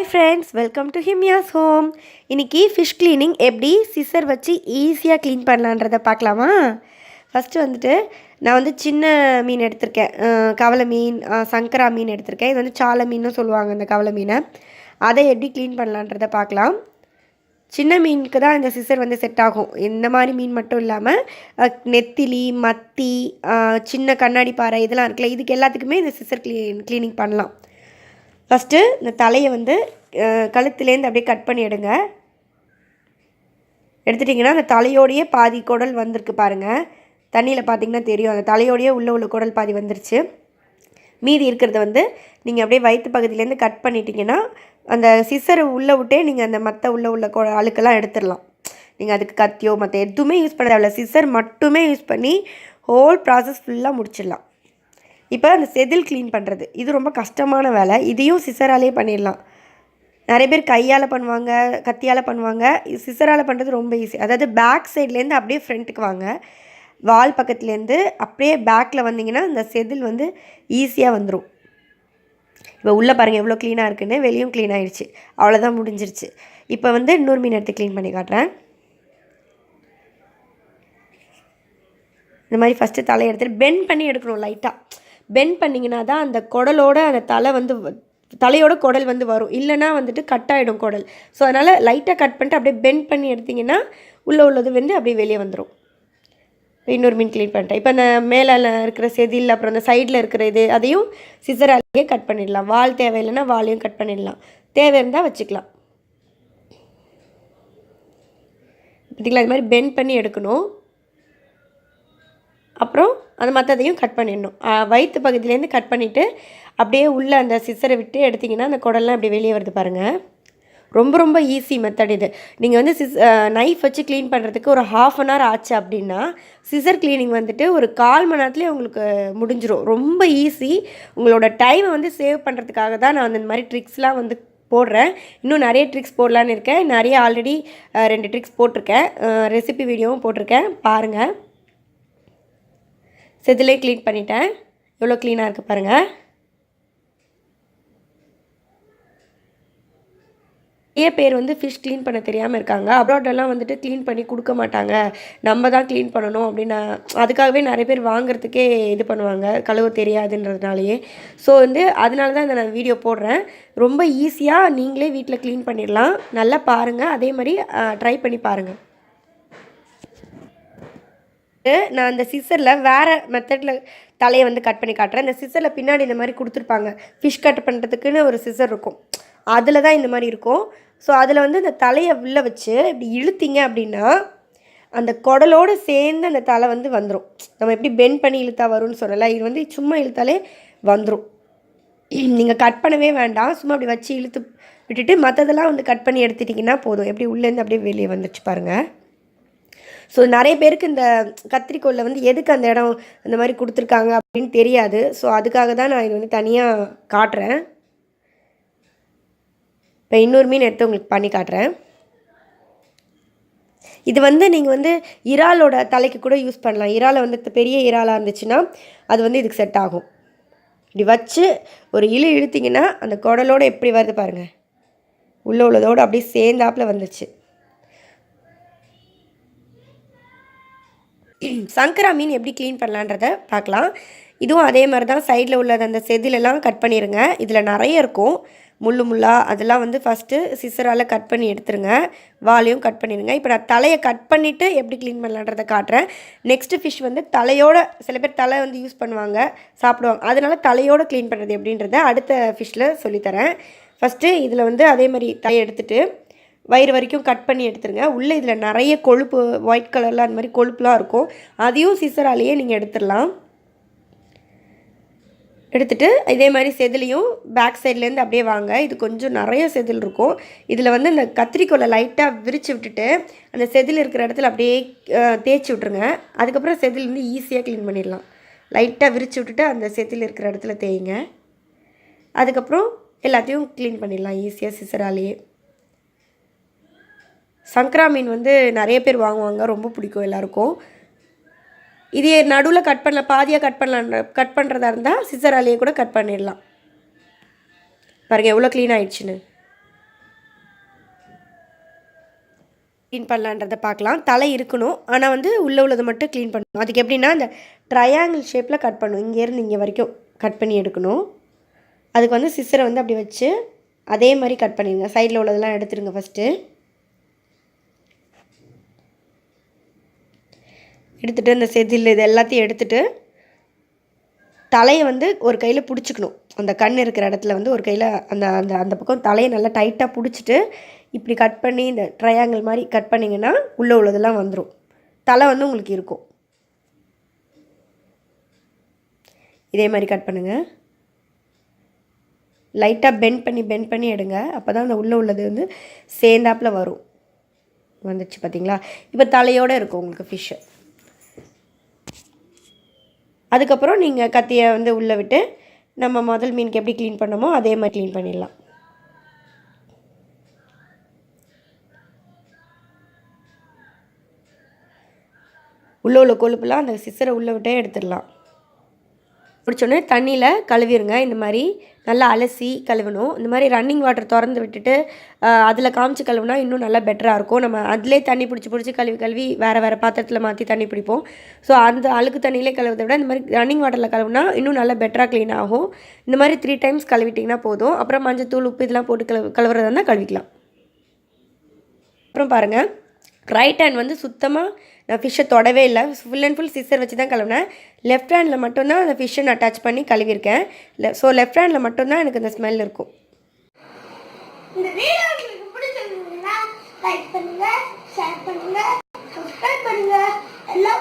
Hi friends, welcome to Himyas Home. இன்னைக்கு fish cleaning எப்படி scissor வச்சு ஈஸியாக க்ளீன் பண்ணலான்றதை பார்க்கலாமா? ஃபஸ்ட்டு வந்துட்டு நான் வந்து சின்ன மீன் எடுத்திருக்கேன். கவலை மீன், சங்கரா மீன் எடுத்திருக்கேன். இது வந்து சாலை மீன்னு சொல்லுவாங்க இந்த கவலை மீனை. அதை எப்படி க்ளீன் பண்ணலான்றதை பார்க்கலாம். சின்ன மீனுக்கு தான் இந்த சிசர் வந்து செட் ஆகும். இந்த மாதிரி மீன் மட்டும் இல்லாமல் நெத்திலி, மத்தி, சின்ன கண்ணாடி பாறை இதெல்லாம் இருக்குல்ல, இதுக்கு எல்லாத்துக்குமே இந்த சிசர் க்ளீனிங் பண்ணலாம். ஃபஸ்ட்டு இந்த தலையை வந்து கழுத்துலேருந்து அப்படியே கட் பண்ணி எடுங்க. எடுத்துட்டிங்கன்னா அந்த தலையோடையே பாதி குடல் வந்திருக்கு பாருங்கள். தண்ணியில் பார்த்திங்கன்னா தெரியும், அந்த தலையோடையே உள்ள குடல் பாதி வந்துருச்சு. மீதி இருக்கிறத வந்து நீங்கள் அப்படியே வயிற்று பகுதியிலேருந்து கட் பண்ணிட்டீங்கன்னா அந்த சிசரை உள்ளே விட்டே நீங்கள் அந்த மற்ற உள்ள அழுக்கெல்லாம் எடுத்துடலாம். நீங்கள் அதுக்கு கத்தியோ மற்ற எதுவுமே யூஸ் பண்ண தேவையில்ல, சிசர் மட்டுமே யூஸ் பண்ணி ஹோல் ப்ராசஸ் ஃபுல்லாக முடிச்சிடலாம். இப்போ அந்த செதில் க்ளீன் பண்ணுறது இது ரொம்ப கஷ்டமான வேலை. இதையும் சிசராலே பண்ணிடலாம். நிறைய பேர் கையால் பண்ணுவாங்க, கத்தியால் பண்ணுவாங்க. சிசரால் பண்ணுறது ரொம்ப ஈஸி. அதாவது பேக் சைட்லேருந்து அப்படியே ஃப்ரண்ட்டுக்கு வாங்க, வால் பக்கத்துலேருந்து அப்படியே பேக்கில் வந்தீங்கன்னா அந்த செதில் வந்து ஈஸியாக வந்துடும். இப்போ உள்ளே பாருங்கள் எவ்வளோ க்ளீனாக இருக்குன்னு, வெளியும் க்ளீன் ஆகிடுச்சு. அவ்வளோதான், முடிஞ்சிருச்சு. இப்போ வந்து இன்னொரு மீன் எடுத்து க்ளீன் பண்ணி காட்டுறேன். இந்த மாதிரி ஃபஸ்ட்டு தலையை எடுத்துகிட்டு பெண்ட் பண்ணி எடுக்கணும். லைட்டாக பெண்ட் பண்ணிங்கன்னா தான் அந்த குடலோட அந்த தலையோட குடல் வந்து வரும். இல்லைனா வந்துட்டு கட் ஆகிடும் குடல். ஸோ அதனால் லைட்டாக கட் பண்ணிட்டு அப்படியே பெண்ட் பண்ணி எடுத்திங்கன்னா உள்ளது வந்து அப்படியே வெளியே வந்துடும். இப்போ இன்னொரு மீன் க்ளீன் பண்ணிட்டேன். இப்போ அந்த மேலே இருக்கிற செதில், அப்புறம் அந்த சைடில் இருக்கிற இது அதையும் சிசராலேயே கட் பண்ணிடலாம். வால் தேவையில்லைன்னா வாலையும் கட் பண்ணிடலாம், தேவை இருந்தால் வச்சுக்கலாம். பார்த்திங்களா, இது மாதிரி பெண்ட் பண்ணி எடுக்கணும். அப்புறம் அந்த மற்றதையும் கட் பண்ணிடணும். வயிற்று பகுதியிலேருந்து கட் பண்ணிவிட்டு அப்படியே உள்ளே அந்த சிசரை விட்டு எடுத்திங்கன்னா அந்த குடல்லாம் அப்படியே வெளியே வருது பாருங்கள். ரொம்ப ரொம்ப ஈஸி மெத்தட் இது. நீங்கள் வந்து நைஃப் வச்சு க்ளீன் பண்ணுறதுக்கு ஒரு 1/2 அன் ஹவர் ஆச்சு அப்படின்னா சிசர் க்ளீனிங் வந்துட்டு ஒரு 1/4 மணி நேரத்துலேயே உங்களுக்கு முடிஞ்சிடும். ரொம்ப ஈஸி. உங்களோட டைமை வந்து சேவ் பண்ணுறதுக்காக தான் நான் அந்த மாதிரி ட்ரிக்ஸ்லாம் வந்து போடுறேன். இன்னும் நிறைய ட்ரிக்ஸ் போடலான்னு இருக்கேன். நிறைய ஆல்ரெடி 2 ட்ரிக்ஸ் போட்டிருக்கேன். ரெசிபி வீடியோவும் போட்டிருக்கேன், பாருங்கள். செதிலே க்ளீன் பண்ணிட்டேன். எவ்வளோ க்ளீனாக இருக்குது பாருங்கள். நிறைய பேர் வந்து ஃபிஷ் க்ளீன் பண்ண தெரியாமல் இருக்காங்க. அப்ராடெல்லாம் வந்துட்டு க்ளீன் பண்ணி கொடுக்க மாட்டாங்க, நம்ம தான் க்ளீன் பண்ணணும் அப்படின்னு. அதுக்காகவே நிறைய பேர் வாங்குறதுக்கே இது பண்ணுவாங்க, கழுவ தெரியாதுன்றதுனாலேயே. ஸோ வந்து அதனால தான் இந்த நான் வீடியோ போடுறேன். ரொம்ப ஈஸியாக நீங்களே வீட்டில் க்ளீன் பண்ணிடலாம். நல்லா பாருங்கள், அதே மாதிரி ட்ரை பண்ணி பாருங்கள். நான் அந்த சிசரில் வேறு மெத்தடில் தலையை வந்து கட் பண்ணி காட்டுறேன். இந்த சிசரில் பின்னாடி இந்த மாதிரி கொடுத்துருப்பாங்க. ஃபிஷ் கட் பண்ணுறதுக்குன்னு ஒரு சிசர் இருக்கும், அதில் தான் இந்த மாதிரி இருக்கும். ஸோ அதில் வந்து இந்த தலையை உள்ளே வச்சு இப்படி இழுத்திங்க அப்படின்னா அந்த குடலோடு சேர்ந்து அந்த தலை வந்து வந்துடும். நம்ம எப்படி பெண்ட் பண்ணி இழுத்தா வரும்னு சொல்லலை, இது வந்து சும்மா இழுத்தாலே வந்துடும். நீங்கள் கட் பண்ணவே வேண்டாம், சும்மா அப்படி வச்சு இழுத்து விட்டுட்டு மற்றதெல்லாம் வந்து கட் பண்ணி எடுத்துட்டிங்கன்னா போதும். எப்படி உள்ளேருந்து அப்படியே வெளியே வந்துடுச்சு பாருங்கள். ஸோ நிறைய பேருக்கு இந்த கத்திரிக்கோலில் வந்து எதுக்கு அந்த இடம் அந்த மாதிரி கொடுத்துருக்காங்க அப்படின்னு தெரியாது. ஸோ அதுக்காக தான் நான் இது வந்து தனியாக காட்டுறேன். இப்போ இன்னொரு மீன் எடுத்து உங்களுக்கு பண்ணி காட்டுறேன். இது வந்து நீங்கள் வந்து இறாலோட தலைக்கு கூட யூஸ் பண்ணலாம். இறாலை வந்து பெரிய இறாலாக இருந்துச்சுன்னா அது வந்து இதுக்கு செட் ஆகும். இப்படி வச்சு ஒரு இழுத்திங்கன்னா அந்த குடலோடு எப்படி வருது பாருங்கள், உள்ளதோடு அப்படியே சேர்ந்தாப்பில் வந்துச்சு. சங்கரா மீன் எப்படி க்ளீன் பண்ணலான்றதை பார்க்கலாம். இதுவும் அதே மாதிரி தான். சைடில் உள்ளது அந்த செதிலெல்லாம் கட் பண்ணிடுங்க. இதில் நிறைய இருக்கும் முள்ளாக, அதெல்லாம் வந்து ஃபஸ்ட்டு சிசரால் கட் பண்ணி எடுத்துருங்க. வாலையும் கட் பண்ணிடுங்க. இப்போ நான் தலையை கட் பண்ணிவிட்டு எப்படி க்ளீன் பண்ணலான்றதை காட்டுறேன். நெக்ஸ்ட்டு ஃபிஷ் வந்து தலையோட, சில பேர் தலை வந்து யூஸ் பண்ணுவாங்க, சாப்பிடுவாங்க, அதனால் தலையோடு க்ளீன் பண்ணுறது எப்படின்றத அடுத்த ஃபிஷ்ஷில் சொல்லித்தரேன். ஃபஸ்ட்டு இதில் வந்து அதே மாதிரி தலையை எடுத்துகிட்டு வயிறு வரைக்கும் கட் பண்ணி எடுத்துருங்க. உள்ளே இதில் நிறைய கொழுப்பு, ஒயிட் கலரில் அந்த மாதிரி கொழுப்புலாம் இருக்கும், அதையும் சிசராலேயே நீங்கள் எடுத்துடலாம். எடுத்துகிட்டு இதே மாதிரி செதிலையும் பேக் சைட்லேருந்து அப்படியே வாங்க. இது கொஞ்சம் நிறைய செதில் இருக்கும். இதில் வந்து இந்த கத்திரிக்கோலை லைட்டாக விரித்து விட்டுட்டு அந்த செதில் இருக்கிற இடத்துல அப்படியே தேய்ச்சி விட்ருங்க. அதுக்கப்புறம் செதில் வந்து ஈஸியாக க்ளீன் பண்ணிடலாம். லைட்டாக விரித்து விட்டுட்டு அந்த செதில் இருக்கிற இடத்துல தேய்ங்க. அதுக்கப்புறம் எல்லாத்தையும் க்ளீன் பண்ணிடலாம் ஈஸியாக சிசராலேயே. சங்கரா மீன் வந்து நிறைய பேர் வாங்குவாங்க, ரொம்ப பிடிக்கும் எல்லாருக்கும். இதே நடுவில் கட் பண்ணல, பாதியாக கட் பண்ணுறதா இருந்தால் சிசராலேயே கூட கட் பண்ணிடலாம். பாருங்கள் எவ்வளோ க்ளீன் ஆகிடுச்சுன்னு. க்ளீன் பண்ணலான்றதை பார்க்கலாம். தலை இருக்கணும், ஆனால் வந்து உள்ளே உள்ளதை மட்டும் க்ளீன் பண்ணணும். அதுக்கு எப்படின்னா இந்த ட்ரையாங்கிள் ஷேப்பில் கட் பண்ணணும். இங்கேருந்து இங்கே வரைக்கும் கட் பண்ணி எடுக்கணும். அதுக்கு வந்து சிசரை வந்து அப்படி வச்சு அதே மாதிரி கட் பண்ணிடுங்க. சைடில் உள்ளதெல்லாம் எடுத்துடுங்க. ஃபஸ்ட்டு எடுத்துகிட்டு இந்த செதில் இது எல்லாத்தையும் எடுத்துகிட்டு தலையை வந்து ஒரு கையில் பிடிச்சிக்கணும். அந்த கண் இருக்கிற இடத்துல வந்து ஒரு கையில் அந்த அந்த அந்த பக்கம் தலையை நல்லா டைட்டாக பிடிச்சிட்டு இப்படி கட் பண்ணி இந்த ட்ரையாங்கிள் மாதிரி கட் பண்ணிங்கன்னா உள்ளே உள்ளதெல்லாம் வந்துடும். தலை வந்து உங்களுக்கு இருக்கும். இதே மாதிரி கட் பண்ணுங்கள். லைட்டாக பெண்ட் பண்ணி எடுங்க. அப்போ தான் அந்த உள்ளே உள்ளது வந்து சேர்ந்தாப்பில் வரும். வந்துச்சு பார்த்தீங்களா? இப்போ தலையோடு இருக்கும் உங்களுக்கு ஃபிஷ்ஷு. அதுக்கப்புறம் நீங்கள் கத்தியை வந்து உள்ளே விட்டு நம்ம முதல் மீனுக்கு எப்படி க்ளீன் பண்ணோமோ அதே மாதிரி க்ளீன் பண்ணிடலாம். உள்ளே உள்ள கொழுப்புலாம் அந்த சிசரை உள்ளே விட்டே எடுத்துடலாம். பிடிச்சோன்னே தண்ணியில் கழுவிடுங்க. இந்த மாதிரி நல்லா அலசி கழுவணும். இந்த மாதிரி ரன்னிங் வாட்டர் திறந்து விட்டுட்டு அதில் காமிச்சு கழுவுனா இன்னும் நல்லா பெட்டராக இருக்கும். நம்ம அதிலே தண்ணி பிடிச்சி கழுவி வேறு பாத்திரத்தில் மாற்றி தண்ணி பிடிப்போம். ஸோ அந்த அழுக்கு தண்ணியிலே கழுவுறதை விட இந்த மாதிரி ரன்னிங் வாட்டரில் கழுவுனா இன்னும் நல்லா பெட்டராக க்ளீன் ஆகும். இந்த மாதிரி 3 டைம்ஸ் கழுவிட்டிங்கன்னா போதும். அப்புறம் மஞ்சத்தூள், உப்பு இதெல்லாம் போட்டு கழுவுறதா இருந்தால் கழுவிக்கலாம். அப்புறம் பாருங்கள், ரைட் ஹேண்ட் வந்து சுத்தமாக நான் ஃபிஷ்ஷை தொடவே இல்லை. ஃபுல் அண்ட் ஃபுல் சிசர் வச்சு தான் கழுவினேன். லெஃப்ட் ஹேண்டில் மட்டும்தான் அந்த ஃபிஷ்ஷை நான் டச் பண்ணி கழுவிருக்கேன். ஸோ லெஃப்ட் ஹேண்டில் மட்டும்தான் எனக்கு அந்த ஸ்மெல் இருக்கும். இந்த வீடியோ உங்களுக்கு பிடிச்சிருந்ததுன்னா லைக் பண்ணுங்கள், ஷேர் பண்ணுங்கள், சப்ஸ்கிரைப் பண்ணுங்கள். எல்லா